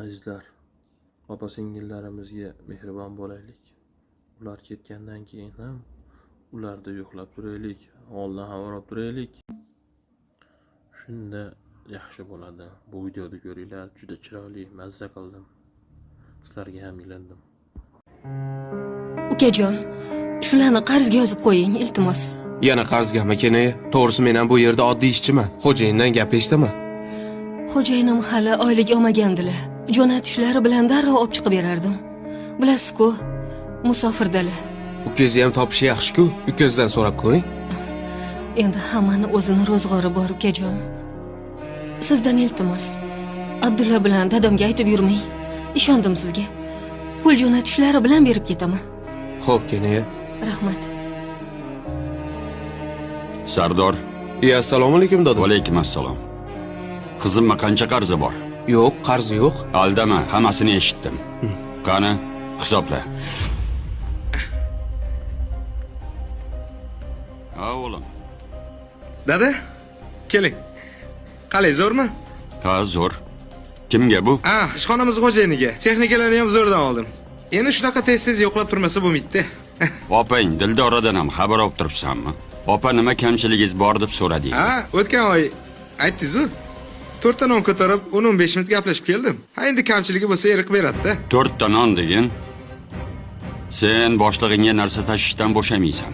Azizlar, opa-singillarimizga mehribon bo'laylik. Ular ketgandan keyin ham ularda yo'qlab turaylik, holdan xabar olib turaylik. Shunda yaxshi bo'ladi. Bu videoni ko'ringlar, juda chiroyli, mazza qildim. Sizlarga ham ilindim. Ukajon, shularni qarzga yozib qo'ying, iltimos. Yana qarzgami kenay? To'g'risi men ham bu yerda oddiy ishchiman. Xo'jayindan gap eshitaman. Xo'jayinim hali oylik olmagandilar. Jo'natishlari bilan darrov olib chiqib berardim. Bilasiz-ku, musofirdalar. Ukangizni ham topishi yaxshi-ku. Ukangizdan so'rab ko'ring. Endi hammani o'zini ro'zg'ori bor, ukajon. Sizdan iltimos. Abdulla bilan dadamga aytib yurmang. Ishondim sizga. Pul jo'natishlari bilan berib ketaman. Xo'p, kenay. Rahmat. Sardor. Assalomu alaykum dada. Va alaykum assalom. Qizimga qancha qarzi bor? Yo'q, qarzi yo'q. Aldama, hammasini eshitdim. Qani, hisobla. Ha, o'g'lim. Dada, keling. Qalay, zo'rmi? Ha, zo'r. Kimga bu? Ishxonamiz xo'jayiniga. Texnikalarni ham zo'rdan oldim. Endi shunaqa tez-tez yo'qlab turmasa bo'lmaydi. Opang Dildoradan ham xabar olib turibsanmi? Opa nima kamchiligingiz bor deb so'radi. O'tgan oy aytdingiz-ku. 4 ta non ko'tarib 10-15 minut gaplashib keldim. Endi kamchiligi bo'lsa eriq beradi-da. 4 ta non degin. Sen boshlig'ingga narsa tashishdan bo'shamaysan.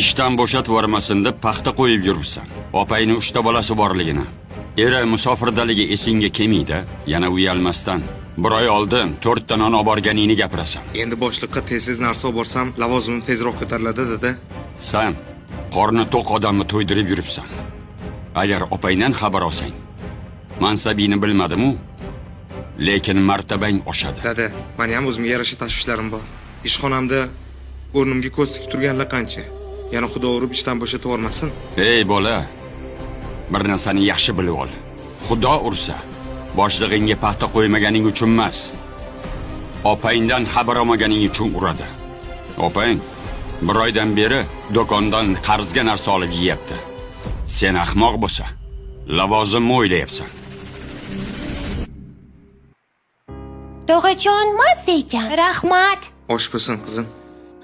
Ishdan bo'shatib yubormasin deb paxta qo'yib yuribsan. Opangning 3 ta bolasi borligini. Eri musofirdaligi esingga kelmaydi. Yana uyalmasdan 1 oy oldin 4 ta non olib borganingni gapirasan. Endi boshliqqa tez-tez narsa olib borsam, lavozimim tezroq ko'tariladi, dada. Sen qorni to'q odamni to'ydirib yuribsan. Agar opangdan xabar olsang, mansabingni bilmadim-u, lekin martabang oshadi. Dada, meni ham o'zimga yarasha tashvishlarim bor. Ishxonamda o'rnimga ko'z tikib turganlar qancha. Yana xudo urib ishdan bo'shatib yubormasin. Ey bola, bir narsani yaxshi bilib ol. Xudo ursa, boshlig'ingga paxta qo'ymaganing uchun emas, opangdan xabar olmaganing uchun uradi. Opang 1 oydan beri do'kondan qarzga narsa olib yeyapti. Sen ahmoq bo'lsa, lavozimni o'ylayapsan. Tog'ajon mazza ekan. Rahmat. Osh bo'lsin, qizim.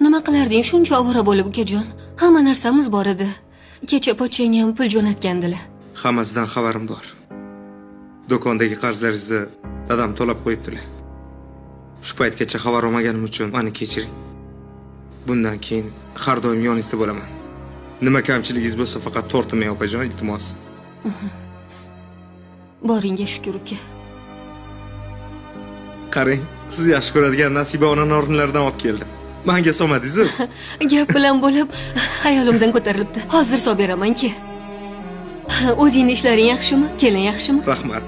Nima qilarding shuncha ovora bo'lib, ukajon? Hamma narsamiz bor edi. Kecha pochchangga ham pul jo'natgandilar. Hammasidan xabarim bor. Do'kondagi qarzlaringizni dadam to'lab qo'yibdilar. Shu paytgacha xabar olmaganim uchun meni kechiring. Bundan keyin har doim yoningizda bo'laman. Nima kamchiligingiz bo'lsa faqat tortmang, opajon, iltimos. Boringga shukr, uka. Qarang, siz yaxshi ko'radigan Nasiba ona norinlaridan olib keldim. Menga solmadingiz-ku? Gap bilan bo'lib, xayolimdan ko'tarilibdi. Hozir solib beraman-ki. O'zingning ishlaring yaxshimi? Kelin yaxshimi? Rahmat.